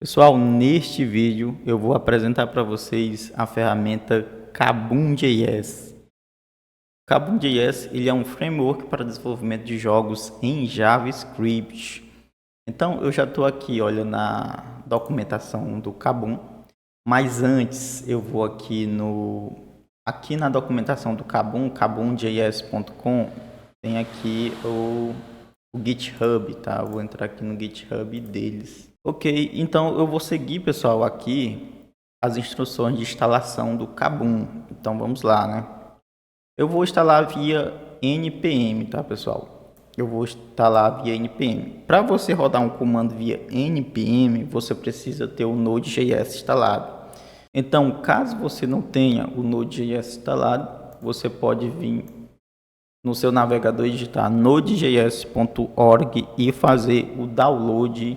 Pessoal, neste vídeo eu vou apresentar para vocês a ferramenta Kabum.js. Kabum.js ele é um framework para desenvolvimento de jogos em JavaScript. Então eu já estou aqui, olha, na documentação do Kabum, mas antes eu vou aqui na documentação do Kabum, kabum.js.com, tem aqui o GitHub, tá? Eu vou entrar aqui no GitHub deles. Ok, então eu vou seguir, pessoal, aqui as instruções de instalação do Kabum. Então vamos lá, né? Eu vou instalar via npm, tá, pessoal? Eu vou instalar via npm. Para você rodar um comando via npm, você precisa ter o Node.js instalado. Então, caso você não tenha o Node.js instalado, você pode vir no seu navegador e digitar nodejs.org e fazer o download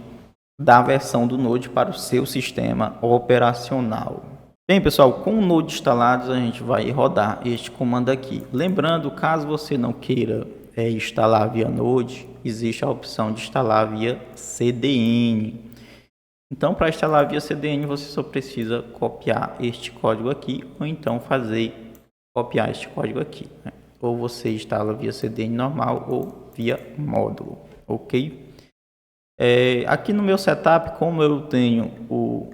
da versão do Node para o seu sistema operacional. Bem, pessoal, com o Node instalado, a gente vai rodar este comando aqui. Lembrando, caso você não queira instalar via Node, existe a opção de instalar via CDN. Então, para instalar via CDN, você só precisa copiar este código aqui, ou então copiar este código aqui, né? Ou você instala via CDN normal ou via módulo, ok? Aqui no meu setup, como eu tenho o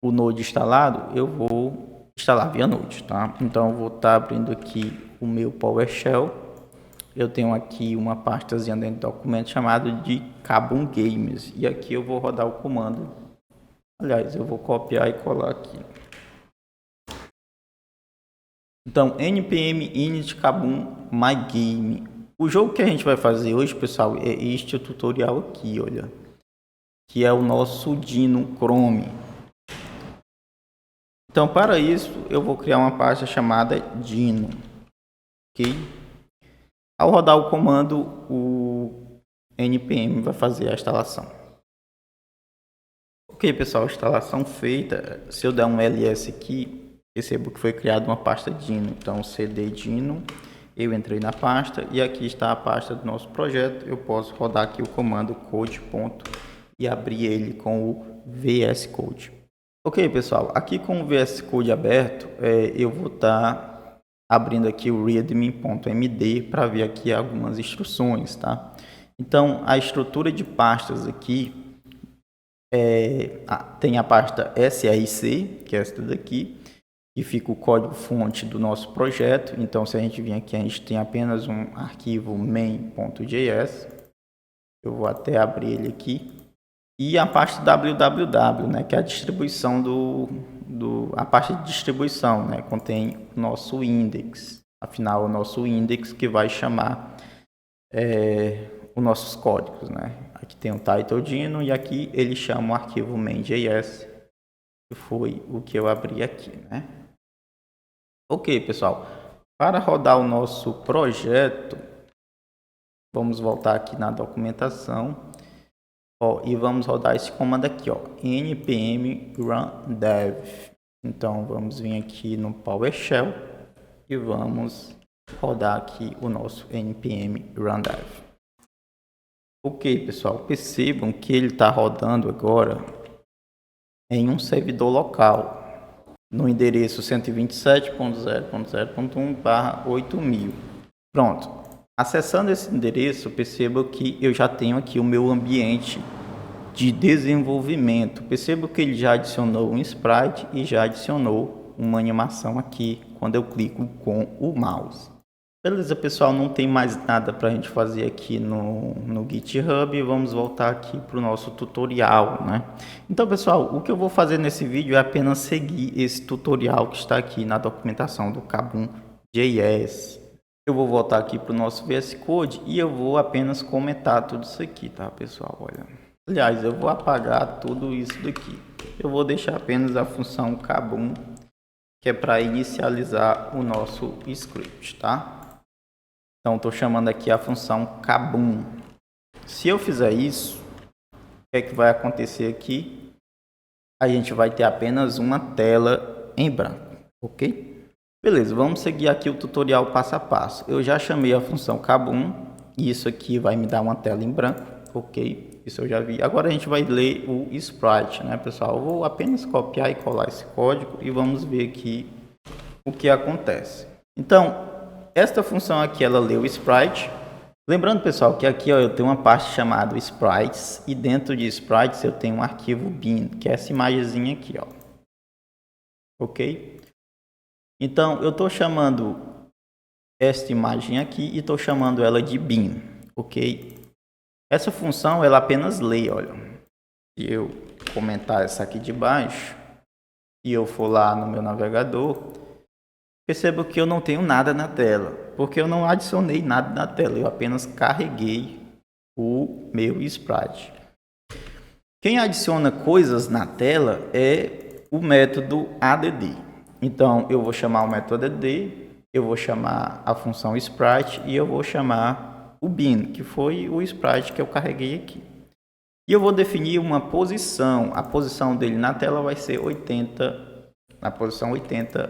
Node instalado, eu vou instalar via Node, tá? Então eu vou estar abrindo aqui o meu PowerShell. Eu tenho aqui uma pastazinha dentro do documento chamado de Kabum Games, e aqui eu vou rodar o comando. Aliás, eu vou copiar e colar aqui. Então, npm init kabum my game. O jogo que a gente vai fazer hoje, pessoal, é este tutorial aqui, olha, que é o nosso Dino Chrome. Então, para isso, eu vou criar uma pasta chamada Dino, ok? Ao rodar o comando, o npm vai fazer a instalação. Ok, pessoal, instalação feita. Se eu der um ls aqui, percebo que foi criada uma pasta Dino. Então, cd Dino, eu entrei na pasta e aqui está a pasta do nosso projeto. Eu posso rodar aqui o comando code. E abrir ele com o VS Code. Ok, pessoal, aqui com o VS Code aberto, eu vou estar abrindo aqui o readme.md para ver aqui algumas instruções, tá? Então, a estrutura de pastas aqui tem a pasta src, que é esta daqui, que fica o código fonte do nosso projeto. Então, se a gente vir aqui, a gente tem apenas um arquivo main.js. Eu vou até abrir ele aqui. E a pasta www, né, que é a distribuição a pasta de distribuição, né, contém o nosso index. Afinal, é o nosso index que vai chamar os nossos códigos, né? Aqui tem o title Dino e aqui ele chama o arquivo main.js, que foi o que eu abri aqui, né? Ok, pessoal. Para rodar o nosso projeto, vamos voltar aqui na documentação. E vamos rodar esse comando aqui, ó, npm run dev. Então vamos vir aqui no PowerShell e vamos rodar aqui o nosso npm run dev. Ok, pessoal, percebam que ele está rodando agora em um servidor local no endereço 127.0.0.1/8000. Pronto. Acessando esse endereço, perceba que eu já tenho aqui o meu ambiente de desenvolvimento. Perceba que ele já adicionou um sprite e já adicionou uma animação aqui quando eu clico com o mouse. Beleza, pessoal, não tem mais nada para a gente fazer aqui no GitHub. Vamos voltar aqui para o nosso tutorial, né? Então, pessoal, o que eu vou fazer nesse vídeo é apenas seguir esse tutorial que está aqui na documentação do Kabum.js. Eu vou voltar aqui para o nosso VS Code e eu vou apenas comentar tudo isso aqui, tá, pessoal? Olha, aliás, eu vou apagar tudo isso daqui. Eu vou deixar apenas a função Kabum, que é para inicializar o nosso script, tá? Então, estou chamando aqui a função Kabum. Se eu fizer isso, o que é que vai acontecer aqui? A gente vai ter apenas uma tela em branco, ok? Beleza, vamos seguir aqui o tutorial passo a passo. Eu já chamei a função Kabum e isso aqui vai me dar uma tela em branco. ok? Isso eu já vi. Agora a gente vai ler o sprite, né, pessoal? Eu vou apenas copiar e colar esse código e vamos ver aqui o que acontece. Então, esta função aqui, ela lê o sprite. Lembrando, pessoal, que aqui ó, eu tenho uma parte chamada sprites e dentro de sprites eu tenho um arquivo bin, que é essa imagenzinha aqui, ó. Ok? Então, eu estou chamando esta imagem aqui e estou chamando ela de bin, ok? Essa função, ela apenas lê, olha. Se eu comentar essa aqui de baixo e eu for lá no meu navegador, perceba que eu não tenho nada na tela, porque eu não adicionei nada na tela, eu apenas carreguei o meu sprite. Quem adiciona coisas na tela é o método add. Então, eu vou chamar o método add, eu vou chamar a função sprite e eu vou chamar o bin, que foi o sprite que eu carreguei aqui. E eu vou definir uma posição. A posição dele na tela vai ser 80, na posição 80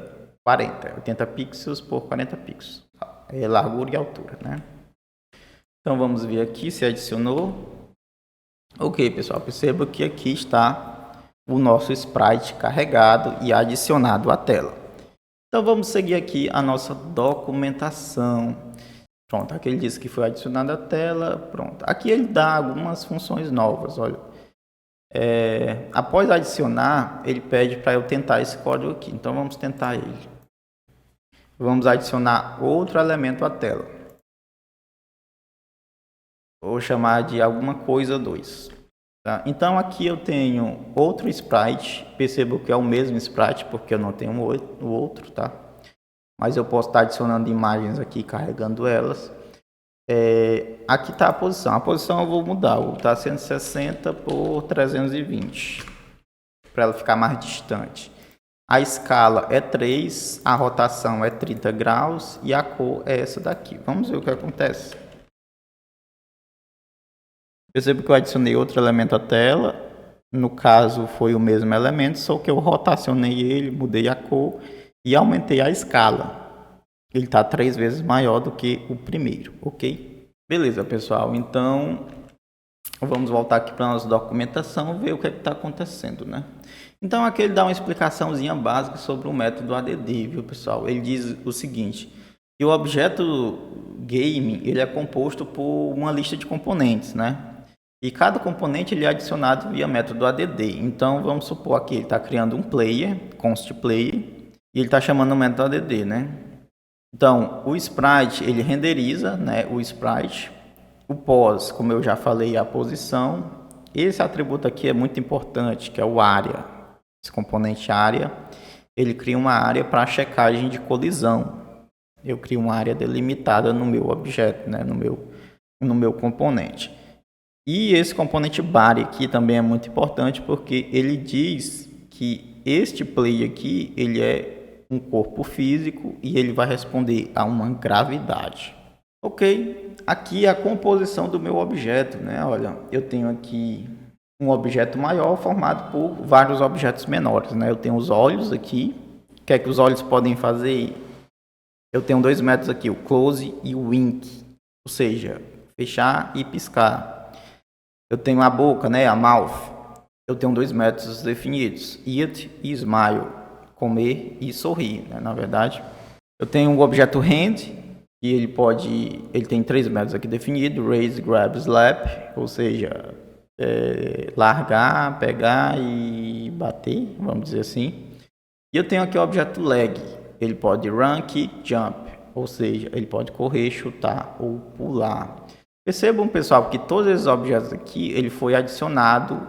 pixels por 40 pixels. É largura e altura, né? Então, vamos ver aqui se adicionou. Ok, pessoal, perceba que aqui está o nosso sprite carregado e adicionado à tela. Então vamos seguir aqui a nossa documentação. Pronto, aqui ele diz que foi adicionado à tela. Pronto, aqui ele dá algumas funções novas. Olha, após adicionar, ele pede para eu tentar esse código aqui. Então vamos tentar ele. Vamos adicionar outro elemento à tela. Vou chamar de alguma coisa 2. Tá? Então aqui eu tenho outro sprite, percebo que é o mesmo sprite porque eu não tenho o outro, tá? Mas eu posso estar adicionando imagens aqui, carregando elas. Aqui está a posição eu vou mudar, vou botar 160 por 320, para ela ficar mais distante. A escala é 3, a rotação é 30 graus e a cor é essa daqui. Vamos ver o que acontece. Percebo que eu adicionei outro elemento à tela, no caso foi o mesmo elemento, só que eu rotacionei ele, mudei a cor e aumentei a escala. Ele está 3 vezes maior do que o primeiro, ok? Beleza, pessoal, então vamos voltar aqui para a nossa documentação, ver o que está acontecendo, né? Então aqui ele dá uma explicaçãozinha básica sobre o método add, viu, pessoal? Ele diz o seguinte, que o objeto game ele é composto por uma lista de componentes, né? E cada componente ele é adicionado via método add. Então, vamos supor aqui, ele está criando um player, const player, e ele está chamando o método add, né? Então, o sprite, ele renderiza, né, o sprite. O pos, como eu já falei, é a posição. Esse atributo aqui é muito importante, que é o área. Esse componente área, ele cria uma área para checagem de colisão. Eu crio uma área delimitada no meu objeto, né, no meu componente. E esse componente body aqui também é muito importante porque ele diz que este play aqui ele é um corpo físico e ele vai responder a uma gravidade. Ok, aqui é a composição do meu objeto, né? Olha, eu tenho aqui um objeto maior formado por vários objetos menores, né? Eu tenho os olhos aqui. O que é que os olhos podem fazer? Eu tenho 2 métodos aqui, o close e o wink, ou seja, fechar e piscar. Eu tenho a boca, né, a mouth. Eu tenho 2 métodos definidos, eat e smile, comer e sorrir, né, na verdade. Eu tenho um objeto hand, e ele tem 3 métodos aqui definidos, raise, grab, slap, ou seja, largar, pegar e bater, vamos dizer assim. E eu tenho aqui o objeto leg, ele pode run, kick, jump, ou seja, ele pode correr, chutar ou pular. Percebam, pessoal, que todos esses objetos aqui, ele foi adicionado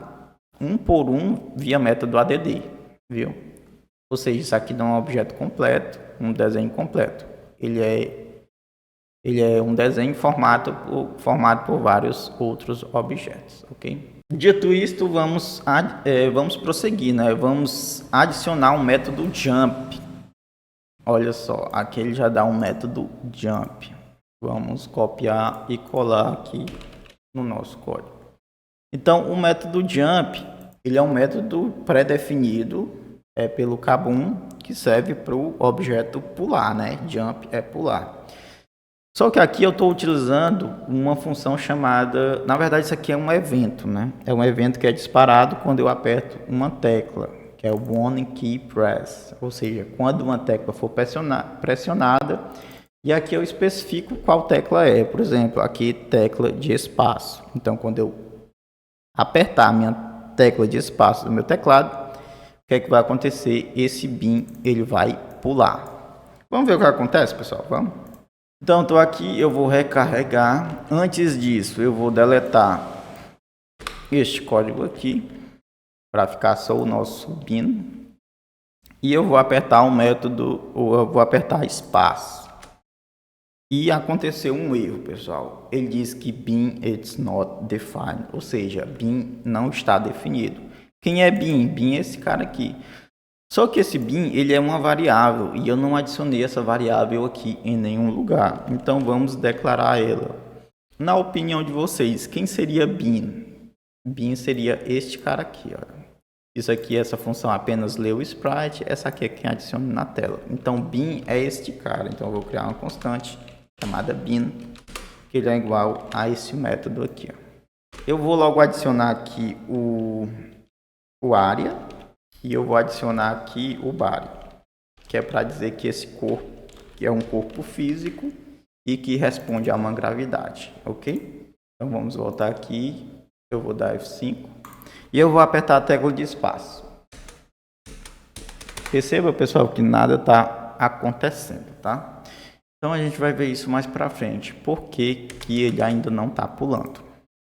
um por um via método add, viu? Ou seja, isso aqui não é um objeto completo, um desenho completo. Ele é um desenho formado por vários outros objetos, ok? Dito isto, vamos prosseguir, né? Vamos adicionar um método jump. Olha só, aqui ele já dá um método jump. Vamos copiar e colar aqui no nosso código. Então, o método jump, ele é um método pré-definido pelo Kabum, que serve para o objeto pular, né? Jump é pular. Só que aqui eu estou utilizando uma função chamada, na verdade isso aqui é um evento, né? É um evento que é disparado quando eu aperto uma tecla, que é o One Key Press, ou seja, quando uma tecla for pressionada, e aqui eu especifico qual tecla é, por exemplo, aqui tecla de espaço. Então quando eu apertar a minha tecla de espaço do meu teclado, o que é que vai acontecer? Esse bin ele vai pular. Vamos ver o que acontece, pessoal? Vamos? Então, estou aqui, eu vou recarregar. Antes disso, eu vou deletar este código aqui, para ficar só o nosso bin. E eu vou apertar o método, ou eu vou apertar espaço. E aconteceu um erro, pessoal. Ele diz que bin it's not defined, ou seja, bin não está definido. Quem é bin? Bin é esse cara aqui. Só que esse bin, ele é uma variável e eu não adicionei essa variável aqui em nenhum lugar. Então vamos declarar ela. Na opinião de vocês, quem seria bin? Bin seria este cara aqui, ó. Isso aqui, essa função apenas lê o sprite, essa aqui é quem adiciona na tela. Então bin é este cara. Então eu vou criar uma constante chamada bin, que ele é igual a esse método aqui, ó. Eu vou logo adicionar aqui o area. E eu vou adicionar aqui o body, que é para dizer que esse corpo que é um corpo físico e que responde a uma gravidade, ok? Então vamos voltar aqui, eu vou dar F5 e eu vou apertar a tecla de espaço. Perceba, pessoal, que nada está acontecendo, tá? Então a gente vai ver isso mais para frente, por que ele ainda não está pulando.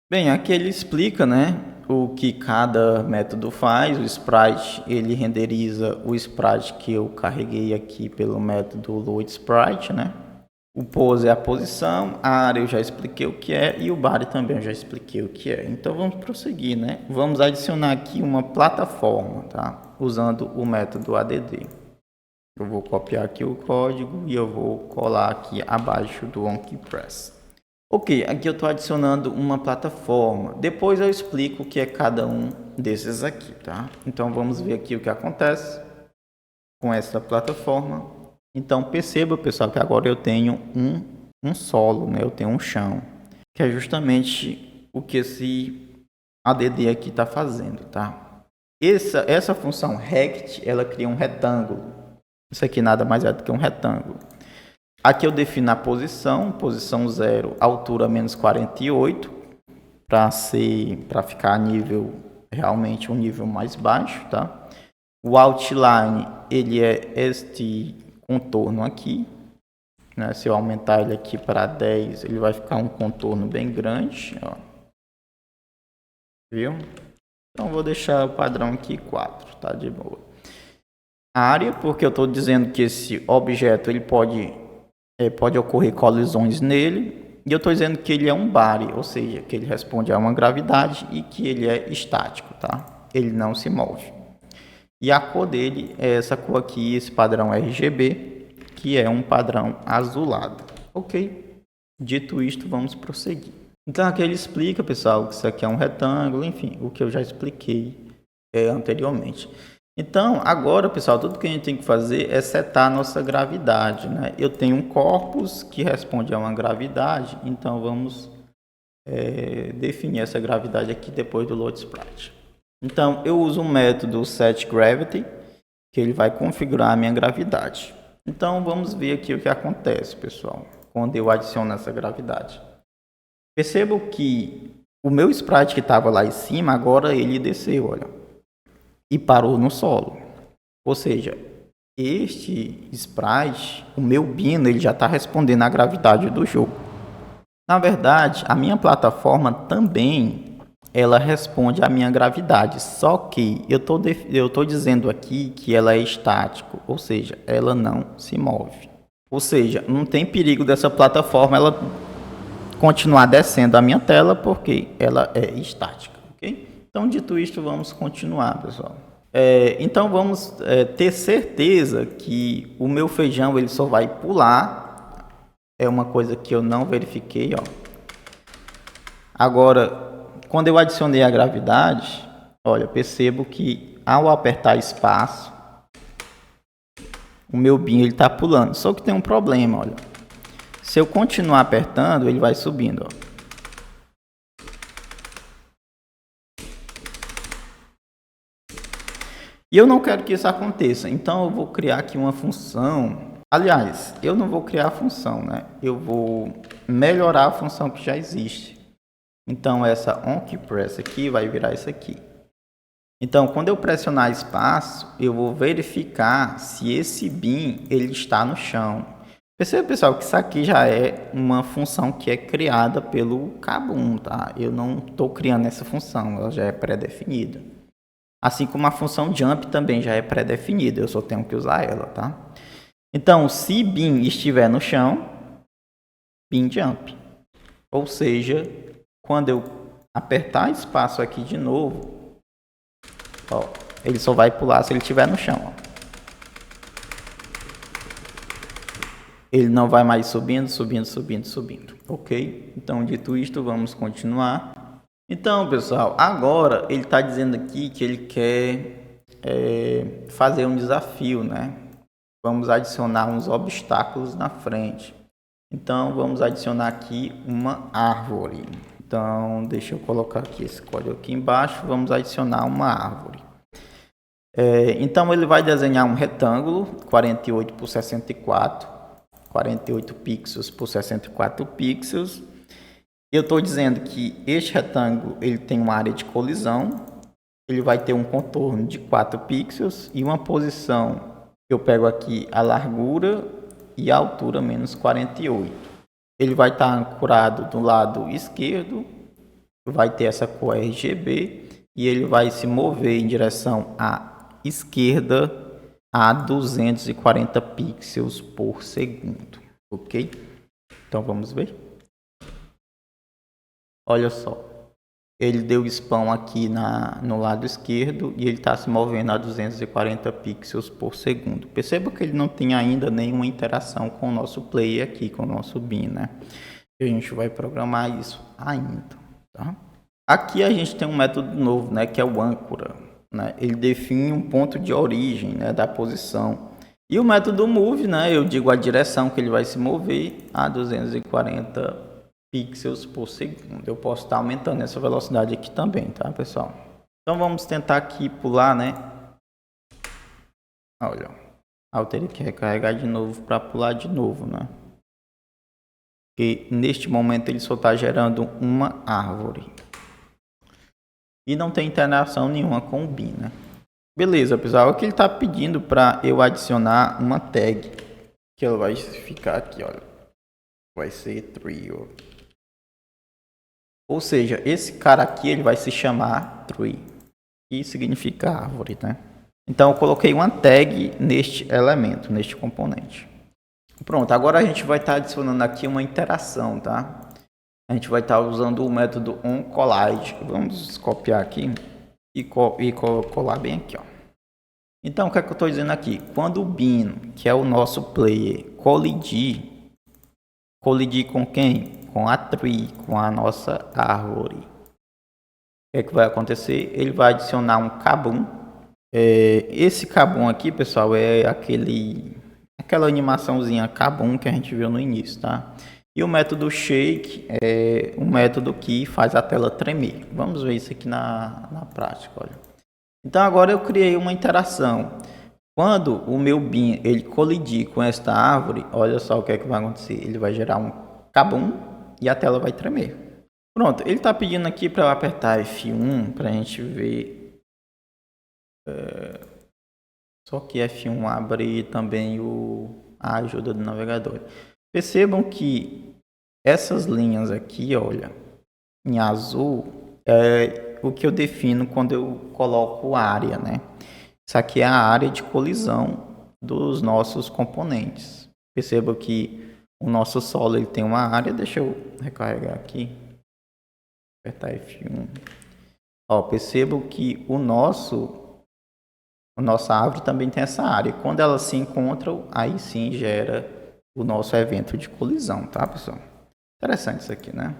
Bem, aqui ele explica, né, o que cada método faz. O sprite, ele renderiza o sprite que eu carreguei aqui pelo método loadSprite, né? O pose é a posição, a área eu já expliquei o que é e o body também eu já expliquei o que é. Então vamos prosseguir, né? Vamos adicionar aqui uma plataforma, tá? Usando o método add. Eu vou copiar aqui o código e eu vou colar aqui abaixo do OnKeyPress. Ok, aqui eu estou adicionando uma plataforma. Depois eu explico o que é cada um desses aqui, tá? Então vamos ver aqui o que acontece com essa plataforma. Então perceba, pessoal, que agora eu tenho um solo, né? Eu tenho um chão, que é justamente o que esse add aqui está fazendo, tá? Essa função rect, ela cria um retângulo. Isso aqui nada mais é do que um retângulo. Aqui eu defino a posição 0, altura menos 48, para ficar a nível, realmente um nível mais baixo, tá? O outline, ele é este contorno aqui, né? Se eu aumentar ele aqui para 10, ele vai ficar um contorno bem grande, ó. Viu? Então vou deixar o padrão aqui 4, tá? De boa. A área, porque eu estou dizendo que esse objeto ele pode ocorrer colisões nele, e eu estou dizendo que ele é um body, ou seja, que ele responde a uma gravidade e que ele é estático, tá? Ele não se move. E a cor dele é essa cor aqui, esse padrão RGB, que é um padrão azulado, ok? Dito isto, vamos prosseguir. Então aqui ele explica, pessoal, que isso aqui é um retângulo, enfim, o que eu já expliquei anteriormente. Então, agora, pessoal, tudo que a gente tem que fazer é setar a nossa gravidade, né? Eu tenho um corpus que responde a uma gravidade, então vamos definir essa gravidade aqui depois do loadSprite. Então, eu uso um método setGravity, que ele vai configurar a minha gravidade. Então, vamos ver aqui o que acontece, pessoal, quando eu adiciono essa gravidade. Percebo que o meu sprite que estava lá em cima, agora ele desceu, olha. E parou no solo. Ou seja, este sprite, o meu bino, ele já está respondendo à gravidade do jogo. Na verdade, a minha plataforma também, ela responde à minha gravidade. Só que eu tô dizendo aqui que ela é estática, ou seja, ela não se move. Ou seja, não tem perigo dessa plataforma ela continuar descendo a minha tela porque ela é estática, ok? Então, dito isto, vamos continuar, pessoal. Então, vamos ter certeza que o meu feijão ele só vai pular. É uma coisa que eu não verifiquei, ó. Agora, quando eu adicionei a gravidade, olha, percebo que ao apertar espaço, o meu bin ele está pulando. Só que tem um problema, olha. Se eu continuar apertando, ele vai subindo, ó. E eu não quero que isso aconteça, então eu vou criar aqui uma função. Aliás, eu não vou criar a função, né? Eu vou melhorar a função que já existe. Então essa onKeyPress aqui vai virar isso aqui. Então quando eu pressionar espaço, eu vou verificar se esse bin ele está no chão. Perceba, pessoal, que isso aqui já é uma função que é criada pelo Kabum, tá? Eu não estou criando essa função, ela já é pré-definida. Assim como a função jump também já é pré-definida, eu só tenho que usar ela, tá? Então, se bin estiver no chão, bin jump. Ou seja, quando eu apertar espaço aqui de novo, ó, ele só vai pular se ele estiver no chão, ó. Ele não vai mais subindo, ok? Então, dito isto, vamos continuar. Então, pessoal, agora ele está dizendo aqui que ele quer fazer um desafio, né? Vamos adicionar uns obstáculos na frente. Então, vamos adicionar aqui uma árvore. Então, deixa eu colocar aqui esse código aqui embaixo. Vamos adicionar uma árvore. Então, ele vai desenhar um retângulo 48 por 64, 48 pixels por 64 pixels. Eu estou dizendo que este retângulo ele tem uma área de colisão, ele vai ter um contorno de 4 pixels e uma posição, eu pego aqui a largura e a altura menos 48. Ele vai estar ancorado do lado esquerdo, vai ter essa cor RGB e ele vai se mover em direção à esquerda a 240 pixels por segundo, ok? Então vamos ver. Olha só, ele deu spawn aqui no lado esquerdo e ele está se movendo a 240 pixels por segundo. Perceba que ele não tem ainda nenhuma interação com o nosso player aqui, com o nosso bin, né? E a gente vai programar isso ainda, tá? Aqui a gente tem um método novo, né, que é o âncora, né? Ele define um ponto de origem, né, da posição. E o método move, né, eu digo a direção que ele vai se mover a 240 pixels por segundo. Eu posso estar aumentando essa velocidade aqui também, tá, pessoal? Então vamos tentar aqui pular, né? Olha, eu teria que recarregar de novo para pular de novo, né? Porque neste momento ele só está gerando uma árvore e não tem interação nenhuma com o bin, né? Beleza, pessoal. Aqui ele está pedindo para eu adicionar uma tag que ela vai ficar aqui, olha. Vai ser tree, ó. Ou seja, esse cara aqui ele vai se chamar tree, que significa árvore, né? Então eu coloquei uma tag neste elemento, neste componente. Pronto, agora a gente vai estar adicionando aqui uma interação, tá? A gente vai estar usando o método onCollide. Vamos copiar aqui e colar bem aqui, ó. Então o que é que eu estou dizendo aqui? Quando o bin, que é o nosso player, colidir com quem? Com a tree, com a nossa árvore. O que é que vai acontecer? Ele vai adicionar um Kabum. Esse Kabum aqui, pessoal, é aquela animaçãozinha Kabum que a gente viu no início, tá? E o método shake é um método que faz a tela tremer. Vamos ver isso aqui na prática, olha. Então agora eu criei uma interação. Quando o meu bin ele colidir com esta árvore, olha só o que é que vai acontecer. Ele vai gerar um Kabum e a tela vai tremer. Pronto, ele está pedindo aqui para eu apertar F1 para a gente ver. Só que F1 abre também a ajuda do navegador. Percebam que essas linhas aqui, olha, em azul, é o que eu defino quando eu coloco área, né? Isso aqui é a área de colisão dos nossos componentes. Perceba que o nosso solo ele tem uma área, deixa eu recarregar aqui, apertar F1. Ó, percebam que a nossa árvore também tem essa área. Quando elas se encontram, aí sim gera o nosso evento de colisão, tá, pessoal? Interessante isso aqui, né?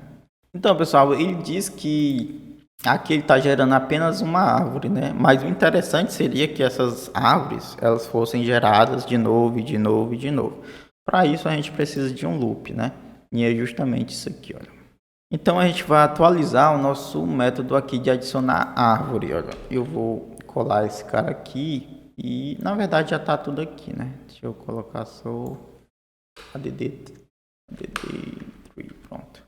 Então, pessoal, ele diz que aqui ele está gerando apenas uma árvore, né? Mas o interessante seria que essas árvores elas fossem geradas de novo, e de novo, e de novo. Para isso a gente precisa de um loop, né? E é justamente isso aqui, olha. Então a gente vai atualizar o nosso método aqui de adicionar árvore, olha. Eu vou colar esse cara aqui e na verdade já está tudo aqui, né? Deixa eu colocar só add3, pronto.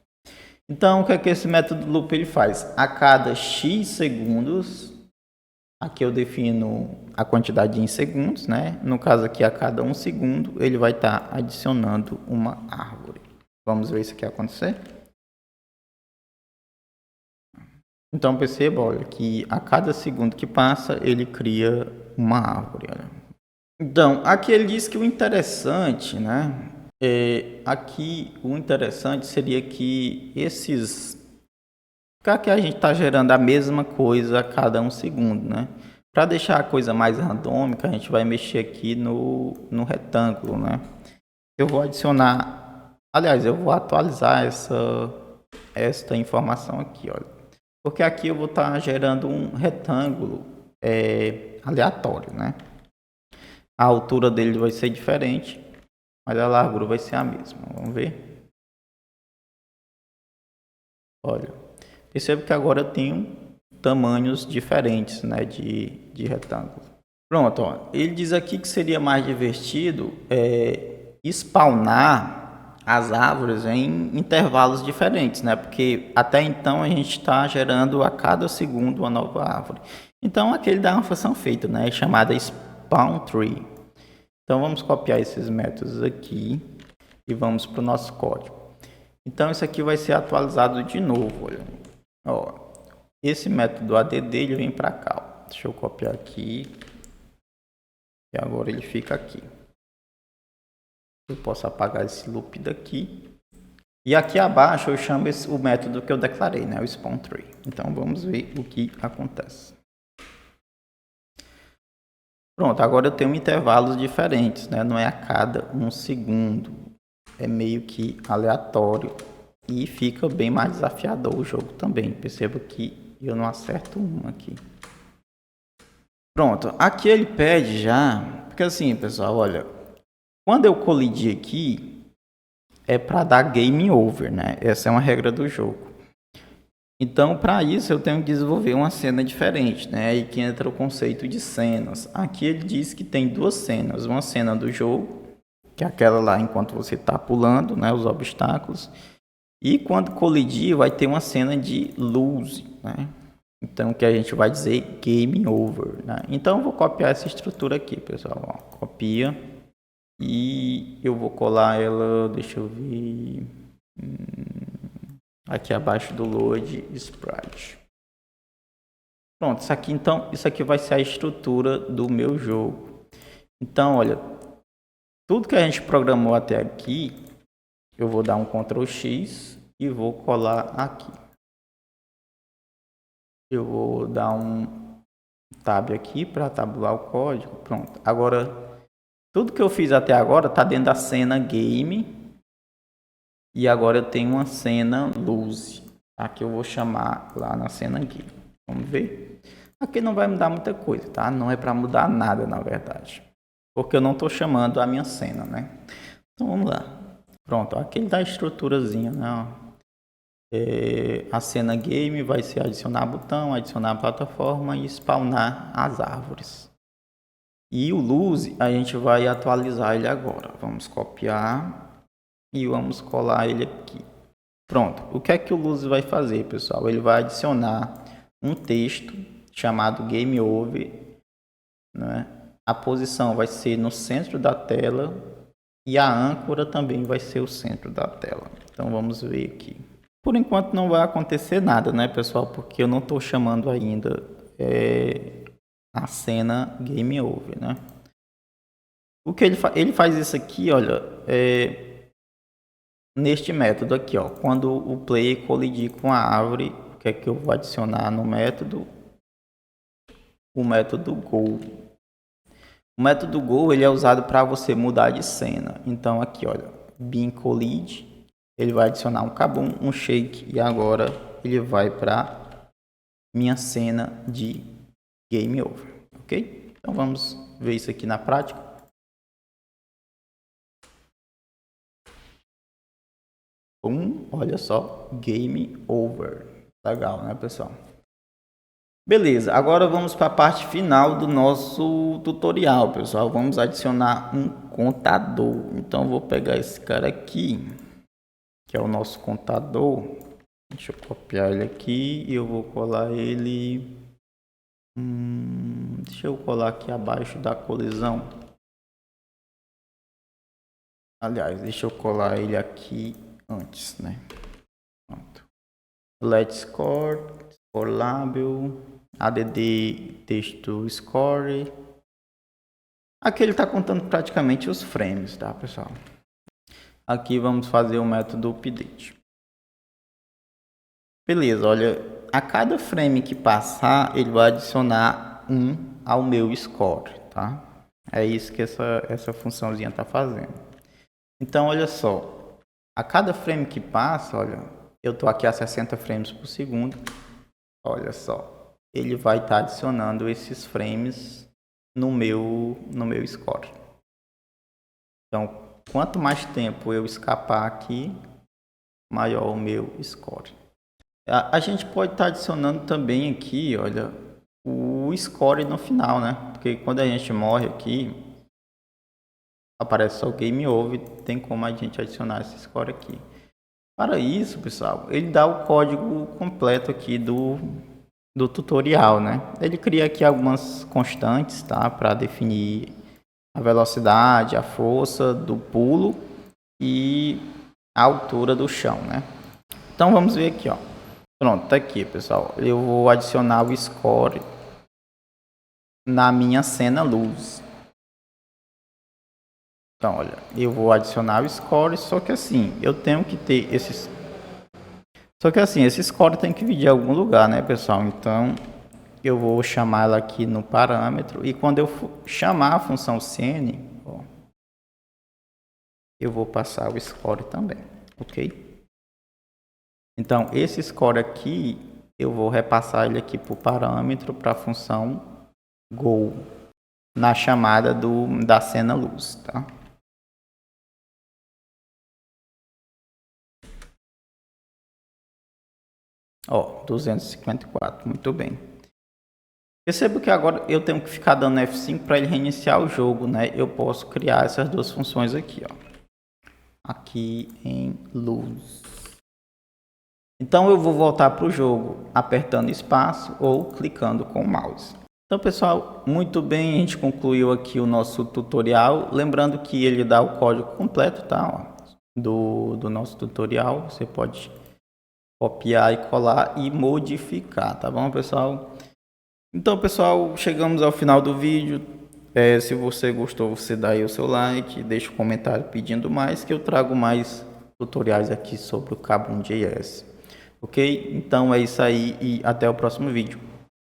Então o que é que esse método loop ele faz? A cada x segundos, aqui eu defino a quantidade em segundos, né? No caso aqui, a cada 1 segundo, ele vai estar adicionando uma árvore. Vamos ver isso aqui acontecer? Então perceba, olha, que a cada segundo que passa, ele cria uma árvore, olha. Então, aqui ele diz que o interessante, né? Aqui o interessante seria que que a gente está gerando a mesma coisa a cada 1 segundo, né? Para deixar a coisa mais randômica, a gente vai mexer aqui no retângulo, né? Eu vou adicionar, aliás, eu vou atualizar esta informação aqui, olha. Porque aqui eu vou estar gerando um retângulo aleatório, né? A altura dele vai ser diferente, mas a largura vai ser a mesma. Vamos ver? Olha, perceba que agora eu tenho tamanhos diferentes, né, de retângulo. Pronto, ó. Ele diz aqui que seria mais divertido spawnar as árvores em intervalos diferentes, né? Porque até então a gente está gerando a cada segundo uma nova árvore. Então aqui ele dá uma função feita, né, chamada spawn tree. Então vamos copiar esses métodos aqui e vamos para o nosso código. Então isso aqui vai ser atualizado de novo, olha. Ó, esse método add ele vem para cá, ó. Deixa eu copiar aqui. E agora ele fica aqui. Eu posso apagar esse loop daqui. E aqui abaixo eu chamo o método que eu declarei, né? O spawn tree. Então vamos ver o que acontece. Pronto, agora eu tenho intervalos diferentes, né? Não é a cada 1 segundo. É meio que aleatório. E fica bem mais desafiador o jogo também. Perceba que eu não acerto uma aqui. Pronto, aqui ele pede já, porque assim, pessoal, olha, quando eu colidir aqui, é para dar game over, né? Essa é uma regra do jogo. Então, para isso, eu tenho que desenvolver uma cena diferente, né? Aí que entra o conceito de cenas. Aqui ele diz que tem duas cenas. Uma cena do jogo, que é aquela lá enquanto você está pulando, né? Os obstáculos. E quando colidir, vai ter uma cena de lose, né? Então, que a gente vai dizer game over, né? Então, eu vou copiar essa estrutura aqui, pessoal. Ó, copia. E eu vou colar ela, deixa eu ver, aqui abaixo do load sprite. Pronto, isso aqui então, isso aqui vai ser a estrutura do meu jogo. Então, olha, tudo que a gente programou até aqui, eu vou dar um Ctrl X e vou colar aqui. Eu vou dar um tab aqui para tabular o código. Pronto. Agora, tudo que eu fiz até agora está dentro da cena game. E agora eu tenho uma cena lose. Aqui eu vou chamar lá na cena game. Vamos ver? Aqui não vai mudar muita coisa, tá? Não é para mudar nada, na verdade. Porque eu não estou chamando a minha cena, né? Então vamos lá. Pronto, aqui ele dá a estruturazinha, né? A cena game vai ser adicionar botão, adicionar plataforma e spawnar as árvores. E o lose a gente vai atualizar ele agora. Vamos copiar e vamos colar ele aqui. Pronto. O que é que o lose vai fazer, pessoal? Ele vai adicionar um texto chamado game over, né? A posição vai ser no centro da tela e a âncora também vai ser o centro da tela. Então vamos ver aqui. Por enquanto não vai acontecer nada, né, pessoal? Porque eu não estou chamando ainda a cena game over, né? O que ele faz isso aqui, olha, neste método aqui, ó, quando o player colidir com a árvore, o que é que eu vou adicionar no método? O método go. O método go ele é usado para você mudar de cena. Então aqui, olha, bin collide, ele vai adicionar um kabum, um shake e agora ele vai para minha cena de game over, ok? Então vamos ver isso aqui na prática. Olha só, game over. Legal, né, pessoal? Beleza, agora vamos para a parte final do nosso tutorial, pessoal. Vamos adicionar um contador. Então, vou pegar esse cara aqui, que é o nosso contador. Deixa eu copiar ele aqui e eu vou colar ele. Deixa eu colar aqui abaixo da colisão. Aliás, deixa eu colar ele aqui antes, né? Pronto. Let's score label, add texto score. Aqui ele está contando praticamente os frames, tá, pessoal? Aqui vamos fazer o método update. Beleza, olha, a cada frame que passar, ele vai adicionar 1 ao meu score, tá? É isso que essa funçãozinha está fazendo. Então, olha só, a cada frame que passa, olha, eu estou aqui a 60 frames por segundo. Olha só, ele vai estar adicionando esses frames no meu score. Então, quanto mais tempo eu escapar aqui, maior o meu score. A gente pode estar adicionando também aqui, olha, o score no final, né? Porque quando a gente morre aqui, aparece só o game over, tem como a gente adicionar esse score aqui. Para isso, pessoal, ele dá o código completo aqui do tutorial, né? Ele cria aqui algumas constantes, tá? Para definir a velocidade, a força do pulo e a altura do chão, né? Então vamos ver aqui, ó. Pronto, tá aqui, pessoal. Eu vou adicionar o score na minha cena luz. Então, olha, eu vou adicionar o score, só que assim, eu tenho que ter esses... Só que assim, esse score tem que vir de algum lugar, né, pessoal? Então, eu vou chamar ela aqui no parâmetro e quando eu chamar a função cn, ó, eu vou passar o score também, ok? Então, esse score aqui, eu vou repassar ele aqui para o parâmetro para a função go na chamada da cena luz, tá? Ó, 254, muito bem. Percebo que agora eu tenho que ficar dando F5 para ele reiniciar o jogo, né? Eu posso criar essas duas funções aqui, ó. Aqui em luz. Então eu vou voltar para o jogo apertando espaço ou clicando com o mouse. Então, pessoal, muito bem, a gente concluiu aqui o nosso tutorial. Lembrando que ele dá o código completo, tá? Ó, do nosso tutorial. Você pode copiar e colar e modificar, tá bom, pessoal? Então, pessoal, chegamos ao final do vídeo. Se você gostou, você dá aí o seu like, deixa um comentário pedindo mais, que eu trago mais tutoriais aqui sobre o KaboomJS. Ok? Então é isso aí e até o próximo vídeo.